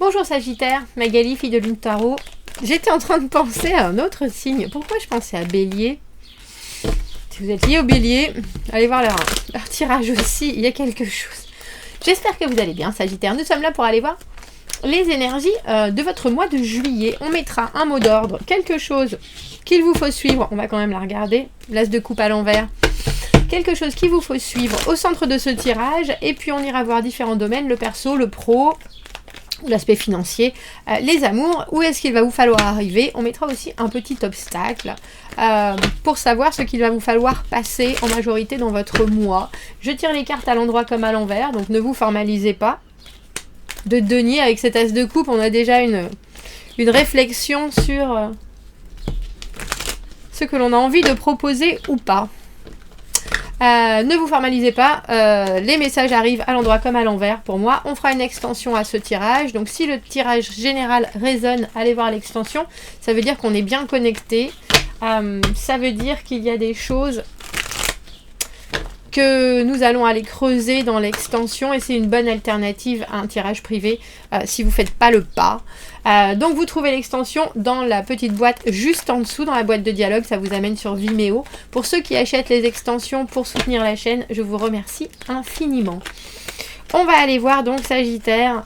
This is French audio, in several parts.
Bonjour Sagittaire, Magali, fille de Lune Tarot. J'étais en train de penser à un autre signe. Pourquoi je pensais à Bélier? Si vous êtes lié au Bélier, allez voir leur tirage aussi, il y a quelque chose. J'espère que vous allez bien Sagittaire. Nous sommes là pour aller voir les énergies de votre mois de juillet. On mettra un mot d'ordre, quelque chose qu'il vous faut suivre. On va quand même la regarder. L'as de coupe à l'envers. Quelque chose qu'il vous faut suivre au centre de ce tirage. Et puis on ira voir différents domaines, le perso, le pro, l'aspect financier, les amours, où est-ce qu'il va vous falloir arriver. On mettra aussi un petit obstacle pour savoir ce qu'il va vous falloir passer en majorité dans votre mois. Je tire les cartes à l'endroit comme à l'envers, donc ne vous formalisez pas. De denier avec cet as de coupe, on a déjà une réflexion sur ce que l'on a envie de proposer ou pas. Ne vous formalisez pas, les messages arrivent à l'endroit comme à l'envers pour moi. On fera une extension à ce tirage, donc si le tirage général résonne, allez voir l'extension, ça veut dire qu'on est bien connecté, ça veut dire qu'il y a des choses que nous allons aller creuser dans l'extension et c'est une bonne alternative à un tirage privé si vous ne faites pas le pas. Donc vous trouvez l'extension dans la petite boîte juste en dessous, dans la boîte de dialogue, ça vous amène sur Vimeo. Pour ceux qui achètent les extensions pour soutenir la chaîne, je vous remercie infiniment. On va aller voir donc Sagittaire,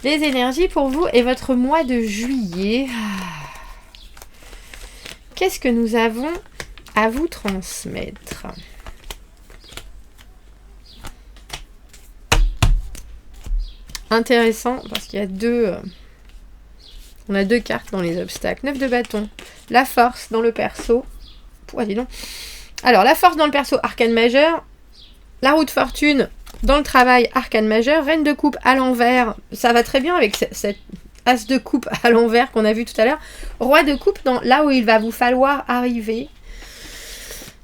les énergies pour vous et votre mois de juillet. Qu'est-ce que nous avons à vous transmettre ? Intéressant parce qu'il y a on a deux cartes dans les obstacles. 9 de bâton, la force dans le perso. Dis donc. Alors la force dans le perso, arcane majeur. La roue de fortune dans le travail, arcane majeur. Reine de coupe à l'envers, ça va très bien avec cette as de coupe à l'envers qu'on a vu tout à l'heure. Roi de coupe dans là où il va vous falloir arriver.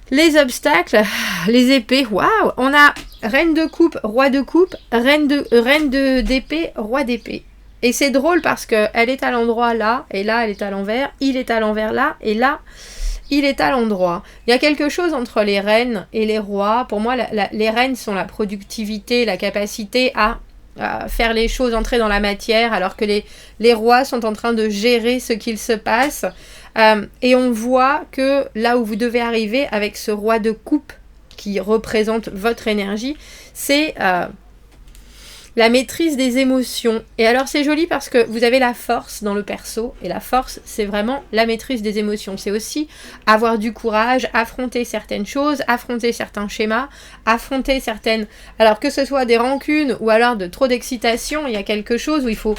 Les obstacles, les épées, waouh. On a reine de coupe, roi de coupe, reine d'épée, roi d'épée. Et c'est drôle parce qu'elle est à l'endroit là, et là elle est à l'envers, il est à l'envers là, et là il est à l'endroit. Il y a quelque chose entre les reines et les rois. Pour moi, les reines sont la productivité, la capacité à faire les choses entrer dans la matière, alors que les rois sont en train de gérer ce qu'il se passe. Et on voit que là où vous devez arriver avec ce roi de coupe qui représente votre énergie, c'est la maîtrise des émotions. Et alors c'est joli parce que vous avez la force dans le perso, et la force c'est vraiment la maîtrise des émotions. C'est aussi avoir du courage, affronter certaines choses, affronter certains schémas, affronter certaines... Alors que ce soit des rancunes ou alors de trop d'excitation, il y a quelque chose où il faut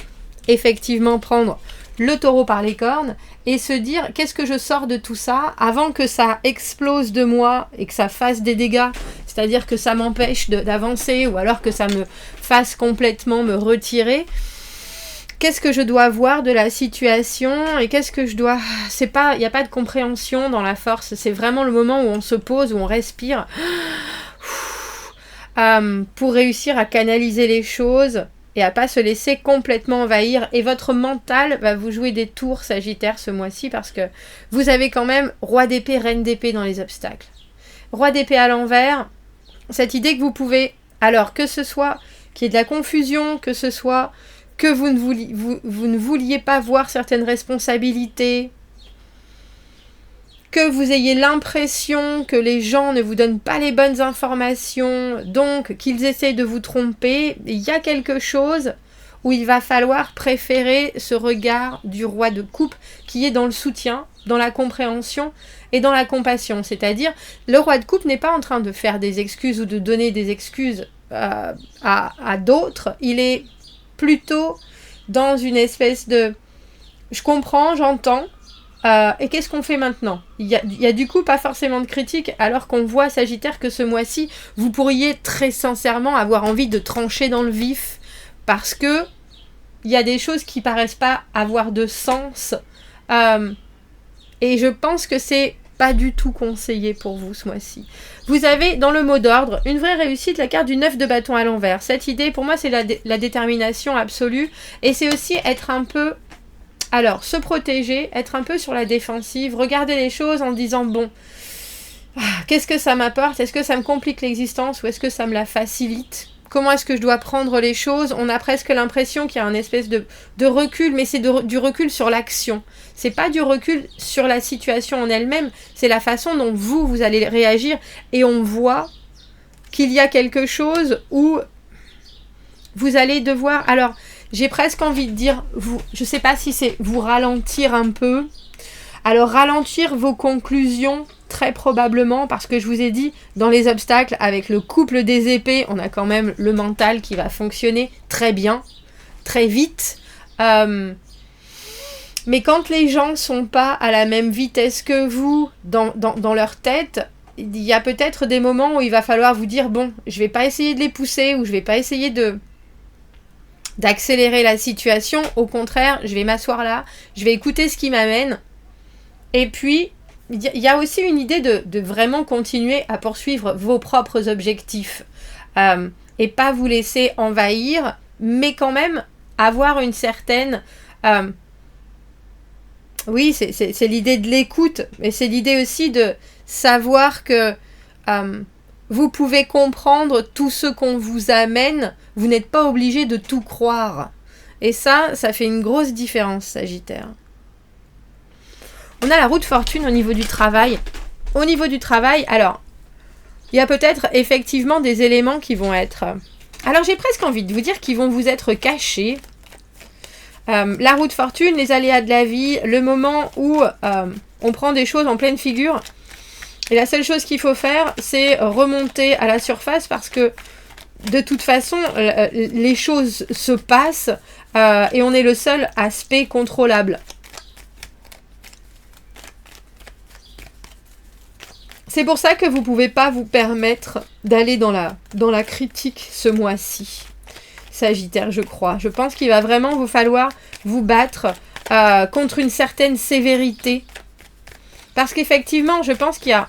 effectivement prendre le taureau par les cornes et se dire qu'est-ce que je sors de tout ça avant que ça explose de moi et que ça fasse des dégâts, c'est-à-dire que ça m'empêche d'avancer ou alors que ça me fasse complètement me retirer. Qu'est-ce que je dois voir de la situation et qu'est-ce que je dois... il n'y a pas de compréhension dans la force, c'est vraiment le moment où on se pose, où on respire pour réussir à canaliser les choses et à pas se laisser complètement envahir. Et votre mental va vous jouer des tours Sagittaire ce mois-ci parce que vous avez quand même roi d'épée, reine d'épée dans les obstacles. Roi d'épée à l'envers, cette idée que vous pouvez, alors que ce soit qu'il y ait de la confusion, que ce soit que vous ne vouliez pas voir certaines responsabilités, que vous ayez l'impression que les gens ne vous donnent pas les bonnes informations, donc qu'ils essaient de vous tromper, il y a quelque chose où il va falloir préférer ce regard du roi de coupe qui est dans le soutien, dans la compréhension et dans la compassion. C'est-à-dire, le roi de coupe n'est pas en train de faire des excuses ou de donner des excuses à d'autres, il est plutôt dans une espèce de « je comprends, j'entends », et qu'est-ce qu'on fait maintenant ? Il y a du coup pas forcément de critique, alors qu'on voit Sagittaire que ce mois-ci, vous pourriez très sincèrement avoir envie de trancher dans le vif, parce que il y a des choses qui paraissent pas avoir de sens, et je pense que c'est pas du tout conseillé pour vous ce mois-ci. Vous avez dans le mot d'ordre une vraie réussite, la carte du 9 de bâton à l'envers. Cette idée, pour moi, c'est la détermination absolue, et c'est aussi être un peu... Alors, se protéger, être un peu sur la défensive, regarder les choses en disant, bon, qu'est-ce que ça m'apporte ? Est-ce que ça me complique l'existence ou est-ce que ça me la facilite ? comment est-ce que je dois prendre les choses. On a presque l'impression qu'il y a un espèce de recul, mais c'est du recul sur l'action. C'est pas du recul sur la situation en elle-même, c'est la façon dont vous allez réagir. Et on voit qu'il y a quelque chose où vous allez devoir... Alors, j'ai presque envie de dire, je sais pas si c'est vous ralentir un peu. Alors, ralentir vos conclusions, très probablement, parce que je vous ai dit, dans les obstacles, avec le couple des épées, on a quand même le mental qui va fonctionner très bien, très vite. Mais quand les gens sont pas à la même vitesse que vous dans leur tête, il y a peut-être des moments où il va falloir vous dire, bon, je vais pas essayer de les pousser, ou je vais pas essayer d'accélérer la situation. Au contraire, je vais m'asseoir là, je vais écouter ce qui m'amène. Et puis, il y a aussi une idée de vraiment continuer à poursuivre vos propres objectifs. Et pas vous laisser envahir, mais quand même avoir une certaine... oui, c'est l'idée de l'écoute, mais c'est l'idée aussi de savoir que vous pouvez comprendre tout ce qu'on vous amène. Vous n'êtes pas obligé de tout croire. Et ça fait une grosse différence, Sagittaire. On a la roue de fortune au niveau du travail. Au niveau du travail, alors, il y a peut-être effectivement des éléments qui vont être... Alors, j'ai presque envie de vous dire qu'ils vont vous être cachés. La roue de fortune, les aléas de la vie, le moment où on prend des choses en pleine figure. Et la seule chose qu'il faut faire, c'est remonter à la surface parce que de toute façon, les choses se passent et on est le seul aspect contrôlable. C'est pour ça que vous ne pouvez pas vous permettre d'aller dans la critique ce mois-ci, Sagittaire, je crois. Je pense qu'il va vraiment vous falloir vous battre contre une certaine sévérité. Parce qu'effectivement, je pense qu'il y a,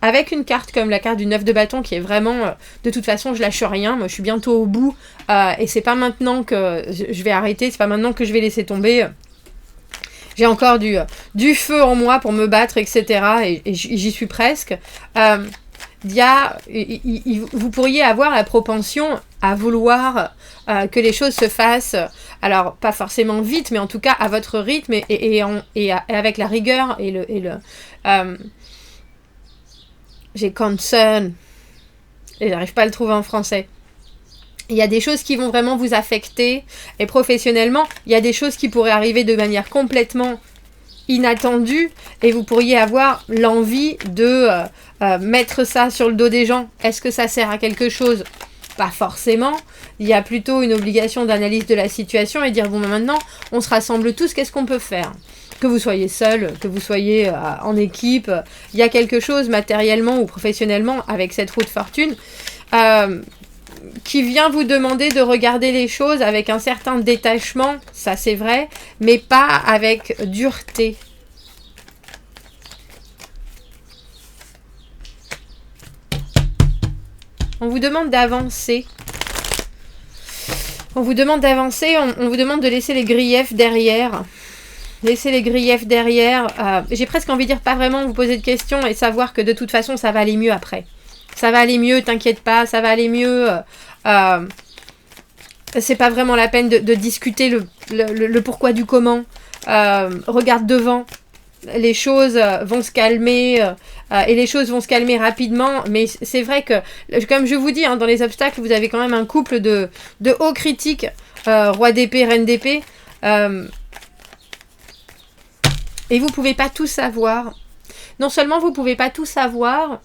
avec une carte comme la carte du 9 de bâton, qui est vraiment, de toute façon, je lâche rien, moi je suis bientôt au bout, et c'est pas maintenant que je vais arrêter, c'est pas maintenant que je vais laisser tomber. J'ai encore du feu en moi pour me battre, etc. Et j'y suis presque. Vous pourriez avoir la propension à vouloir que les choses se fassent, alors pas forcément vite, mais en tout cas à votre rythme et avec la rigueur et le j'ai concern et j'arrive pas à le trouver en français. Il y a des choses qui vont vraiment vous affecter et professionnellement, il y a des choses qui pourraient arriver de manière complètement inattendue et vous pourriez avoir l'envie de mettre ça sur le dos des gens. Est-ce que ça sert à quelque chose ? Pas forcément. Il y a plutôt une obligation d'analyse de la situation et dire bon maintenant on se rassemble tous, qu'est-ce qu'on peut faire ? Que vous soyez seul, que vous soyez en équipe, il y a quelque chose matériellement ou professionnellement avec cette roue de fortune qui vient vous demander de regarder les choses avec un certain détachement, ça c'est vrai, mais pas avec dureté. On vous demande d'avancer. On vous demande d'avancer, on vous demande de laisser les griefs derrière. Laissez les griefs derrière. J'ai presque envie de dire pas vraiment vous poser de questions et savoir que de toute façon ça va aller mieux après. Ça va aller mieux, t'inquiète pas, ça va aller mieux. C'est pas vraiment la peine de discuter le pourquoi du comment. Regarde devant. Les choses vont se calmer et les choses vont se calmer rapidement. Mais c'est vrai que, comme je vous dis, dans les obstacles, vous avez quand même un couple de hauts critiques. Roi d'épée, reine d'épée. Et vous pouvez pas tout savoir. Non seulement vous pouvez pas tout savoir,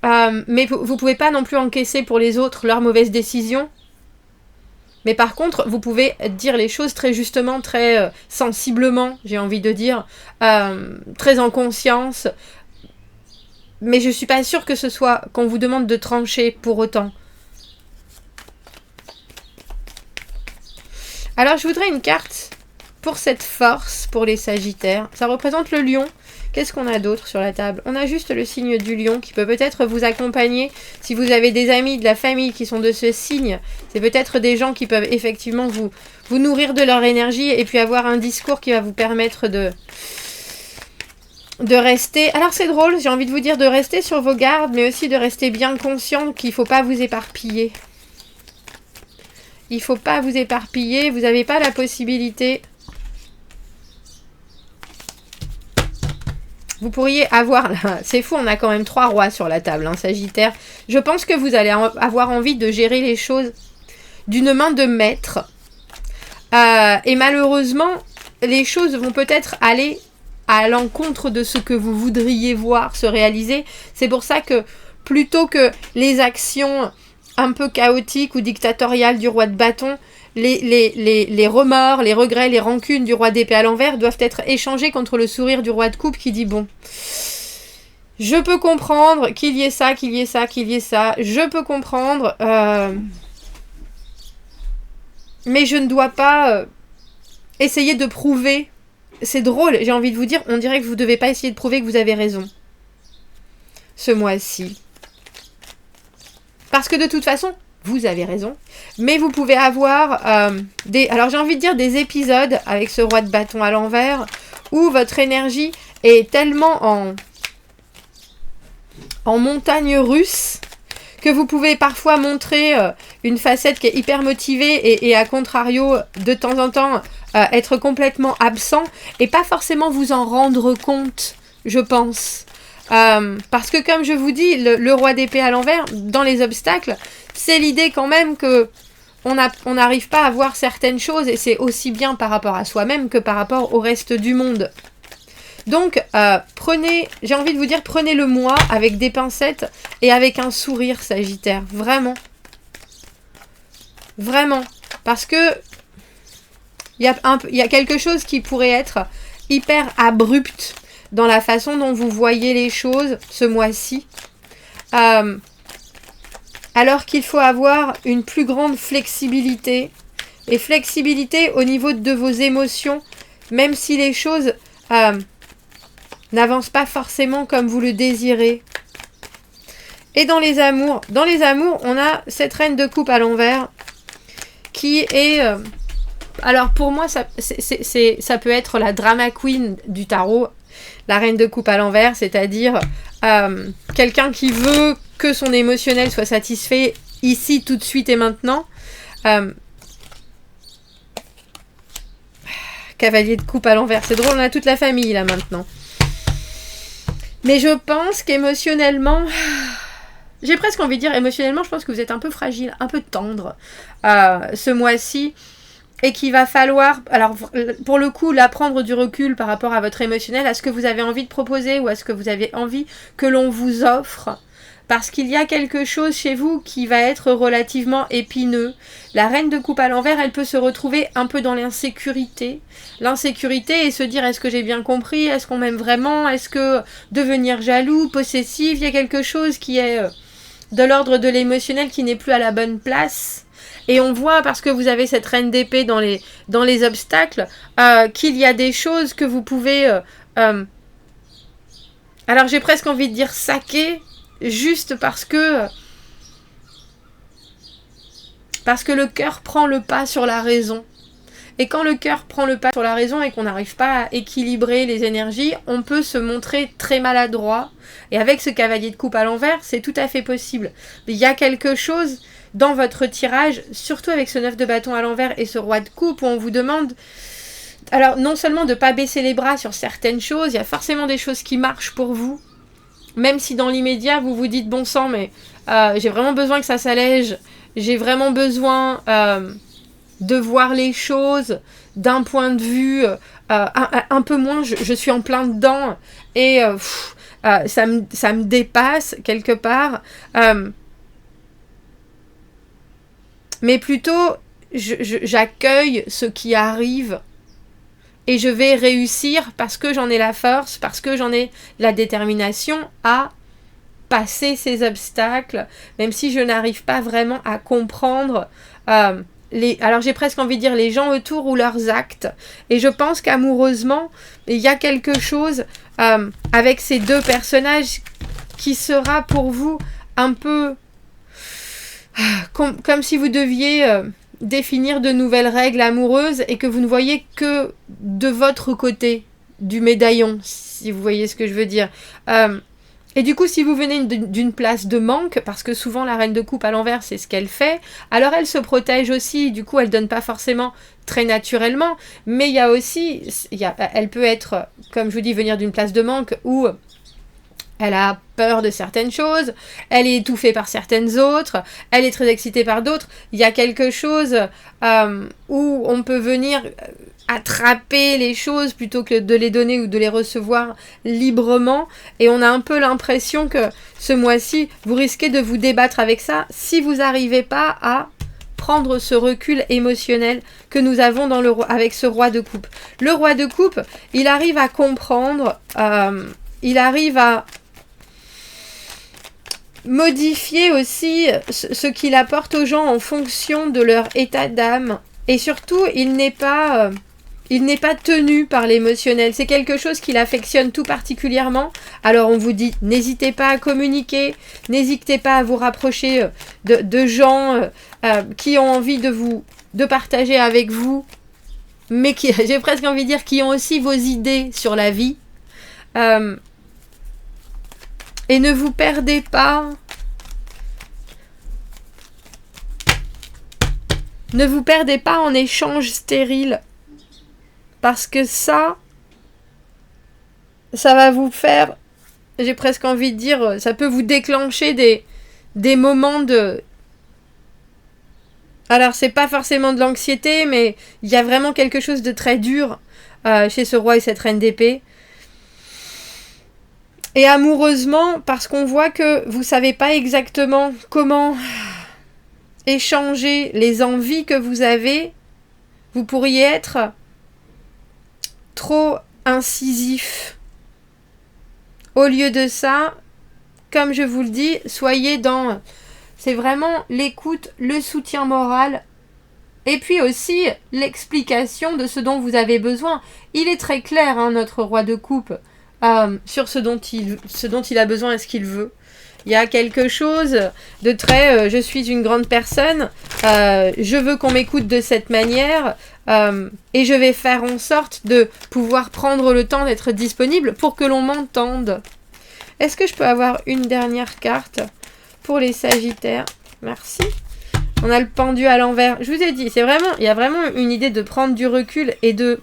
mais vous pouvez pas non plus encaisser pour les autres leurs mauvaises décisions. Mais par contre, vous pouvez dire les choses très justement, très sensiblement, j'ai envie de dire, très en conscience. Mais je suis pas sûre que ce soit qu'on vous demande de trancher pour autant. Alors je voudrais une carte pour cette force, pour les Sagittaires. Ça représente le lion. Qu'est-ce qu'on a d'autre sur la table ? On a juste le signe du lion qui peut peut-être vous accompagner. Si vous avez des amis, de la famille qui sont de ce signe, c'est peut-être des gens qui peuvent effectivement vous nourrir de leur énergie et puis avoir un discours qui va vous permettre de rester... Alors c'est drôle, j'ai envie de vous dire de rester sur vos gardes, mais aussi de rester bien conscient qu'il ne faut pas vous éparpiller. Il faut pas vous éparpiller. Vous n'avez pas la possibilité. Vous pourriez avoir... C'est fou, on a quand même 3 rois sur la table, hein, Sagittaire. Je pense que vous allez avoir envie de gérer les choses d'une main de maître. Et malheureusement, les choses vont peut-être aller à l'encontre de ce que vous voudriez voir se réaliser. C'est pour ça que plutôt que les actions un peu chaotiques ou dictatoriales du roi de bâton, les remords, les regrets, les rancunes du roi d'épée à l'envers doivent être échangés contre le sourire du roi de coupe qui dit bon, je peux comprendre qu'il y ait ça, qu'il y ait ça, qu'il y ait ça, je peux comprendre, mais je ne dois pas essayer de prouver. C'est drôle, j'ai envie de vous dire, on dirait que vous ne devez pas essayer de prouver que vous avez raison ce mois-ci. Parce que de toute façon, vous avez raison. Mais vous pouvez avoir alors j'ai envie de dire des épisodes avec ce roi de bâton à l'envers où votre énergie est tellement en montagne russe que vous pouvez parfois montrer une facette qui est hyper motivée et à contrario, de temps en temps, être complètement absent et pas forcément vous en rendre compte, je pense. Parce que comme je vous dis, le roi d'épée à l'envers, dans les obstacles, c'est l'idée quand même que on n'arrive pas à voir certaines choses et c'est aussi bien par rapport à soi-même que par rapport au reste du monde. Donc, j'ai envie de vous dire, prenez le moi avec des pincettes et avec un sourire, Sagittaire. Vraiment. Vraiment. Parce que il y a quelque chose qui pourrait être hyper abrupt dans la façon dont vous voyez les choses ce mois-ci. Alors qu'il faut avoir une plus grande flexibilité. Et flexibilité au niveau de vos émotions, même si les choses n'avancent pas forcément comme vous le désirez. Et dans les amours, on a cette reine de coupe à l'envers qui est... alors pour moi, ça peut être la drama queen du tarot. La reine de coupe à l'envers, c'est-à-dire quelqu'un qui veut que son émotionnel soit satisfait ici, tout de suite et maintenant. Cavalier de coupe à l'envers, c'est drôle, on a toute la famille là maintenant. Mais je pense qu'émotionnellement, j'ai presque envie de dire émotionnellement, je pense que vous êtes un peu fragile, un peu tendre ce mois-ci. Et qu'il va falloir, alors pour le coup, là, prendre du recul par rapport à votre émotionnel, à ce que vous avez envie de proposer ou à ce que vous avez envie que l'on vous offre. Parce qu'il y a quelque chose chez vous qui va être relativement épineux. La reine de coupe à l'envers, elle peut se retrouver un peu dans l'insécurité. L'insécurité et se dire, est-ce que j'ai bien compris? Est-ce qu'on m'aime vraiment? Est-ce que devenir jaloux, possessif, il y a quelque chose qui est de l'ordre de l'émotionnel qui n'est plus à la bonne place. Et on voit, parce que vous avez cette reine d'épée dans les obstacles, qu'il y a des choses que vous pouvez... alors j'ai presque envie de dire saquer, juste parce que le cœur prend le pas sur la raison. Et quand le cœur prend le pas sur la raison et qu'on n'arrive pas à équilibrer les énergies, on peut se montrer très maladroit. Et avec ce cavalier de coupe à l'envers, c'est tout à fait possible. Mais il y a quelque chose... dans votre tirage, surtout avec ce 9 de bâton à l'envers et ce roi de coupe, où on vous demande, alors non seulement de ne pas baisser les bras sur certaines choses, il y a forcément des choses qui marchent pour vous, même si dans l'immédiat vous vous dites bon sang, mais j'ai vraiment besoin que ça s'allège, j'ai vraiment besoin de voir les choses d'un point de vue un peu moins, je suis en plein dedans, et ça me dépasse quelque part, mais plutôt, j'accueille ce qui arrive et je vais réussir parce que j'en ai la force, parce que j'en ai la détermination à passer ces obstacles, même si je n'arrive pas vraiment à comprendre alors j'ai presque envie de dire les gens autour ou leurs actes. Et je pense qu'amoureusement, il y a quelque chose avec ces deux personnages qui sera pour vous un peu... Comme si vous deviez définir de nouvelles règles amoureuses et que vous ne voyez que de votre côté du médaillon, si vous voyez ce que je veux dire. Et du coup, si vous venez d'une place de manque, parce que souvent la reine de coupe à l'envers, c'est ce qu'elle fait, alors elle se protège aussi, du coup elle donne pas forcément très naturellement, mais il y a aussi, elle peut être, comme je vous dis, venir d'une place de manque où elle a peur de certaines choses, elle est étouffée par certaines autres, elle est très excitée par d'autres. Il y a quelque chose où on peut venir attraper les choses plutôt que de les donner ou de les recevoir librement. Et on a un peu l'impression que ce mois-ci, vous risquez de vous débattre avec ça si vous n'arrivez pas à prendre ce recul émotionnel que nous avons avec ce roi de coupe. Le roi de coupe, il arrive à comprendre, il arrive à modifier aussi ce qu'il apporte aux gens en fonction de leur état d'âme. Et surtout, il n'est pas tenu par l'émotionnel. C'est quelque chose qu'il affectionne tout particulièrement. Alors on vous dit, n'hésitez pas à communiquer, n'hésitez pas à vous rapprocher de gens qui ont envie de partager avec vous, mais qui, j'ai presque envie de dire, qui ont aussi vos idées sur la vie. Et ne vous perdez pas. Ne vous perdez pas en échange stérile. Parce que ça va vous faire, j'ai presque envie de dire, ça peut vous déclencher des moments de... Alors, c'est pas forcément de l'anxiété, mais il y a vraiment quelque chose de très dur chez ce roi et cette reine d'épée. Et amoureusement, parce qu'on voit que vous savez pas exactement comment échanger les envies que vous avez, vous pourriez être trop incisif. Au lieu de ça, comme je vous le dis, soyez dans... C'est vraiment l'écoute, le soutien moral, et puis aussi l'explication de ce dont vous avez besoin. Il est très clair, notre roi de coupe, sur ce dont il a besoin et ce qu'il veut. Il y a quelque chose de très je suis une grande personne, je veux qu'on m'écoute de cette manière, et je vais faire en sorte de pouvoir prendre le temps d'être disponible pour que l'on m'entende. Est-ce que je peux avoir une dernière carte pour les Sagittaires? Merci. On a le pendu à l'envers. Je vous ai dit, il y a vraiment une idée de prendre du recul et de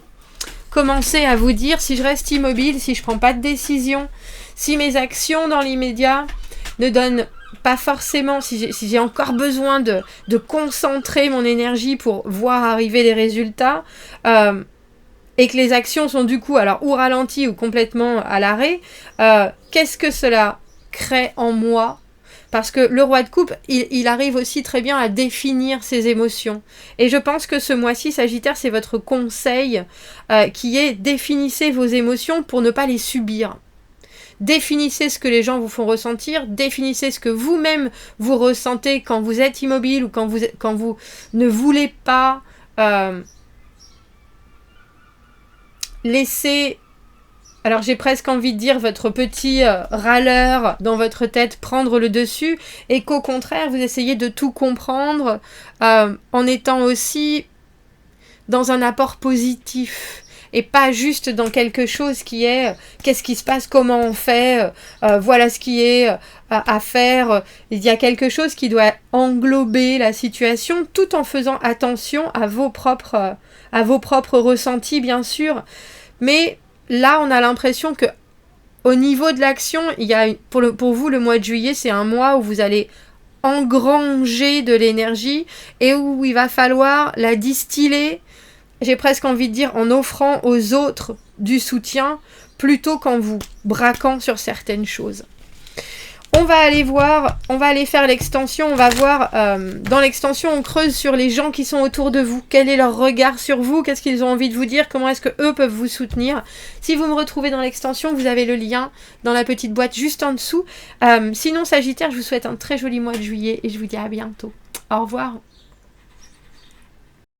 commencer à vous dire si je reste immobile, si je prends pas de décision, si mes actions dans l'immédiat ne donnent pas forcément, si j'ai encore besoin de concentrer mon énergie pour voir arriver les résultats, et que les actions sont du coup alors ou ralenties ou complètement à l'arrêt, qu'est-ce que cela crée en moi? Parce que le roi de coupe, il arrive aussi très bien à définir ses émotions. Et je pense que ce mois-ci, Sagittaire, c'est votre conseil qui est définissez vos émotions pour ne pas les subir. Définissez ce que les gens vous font ressentir, définissez ce que vous-même vous ressentez quand vous êtes immobile ou quand vous ne voulez pas laisser... Alors j'ai presque envie de dire votre petit râleur dans votre tête prendre le dessus et qu'au contraire vous essayez de tout comprendre en étant aussi dans un apport positif et pas juste dans quelque chose qui est qu'est-ce qui se passe, comment on fait, voilà ce qui est à faire. Il y a quelque chose qui doit englober la situation tout en faisant attention à vos propres ressentis bien sûr, mais là, on a l'impression que au niveau de l'action, il y a pour vous, le mois de juillet, c'est un mois où vous allez engranger de l'énergie et où il va falloir la distiller, j'ai presque envie de dire, en offrant aux autres du soutien plutôt qu'en vous braquant sur certaines choses. On va aller faire l'extension, on va voir, dans l'extension, on creuse sur les gens qui sont autour de vous. Quel est leur regard sur vous? Qu'est-ce qu'ils ont envie de vous dire? Comment est-ce qu'eux peuvent vous soutenir? Si vous me retrouvez dans l'extension, vous avez le lien dans la petite boîte juste en dessous. Sinon, Sagittaire, je vous souhaite un très joli mois de juillet et je vous dis à bientôt. Au revoir.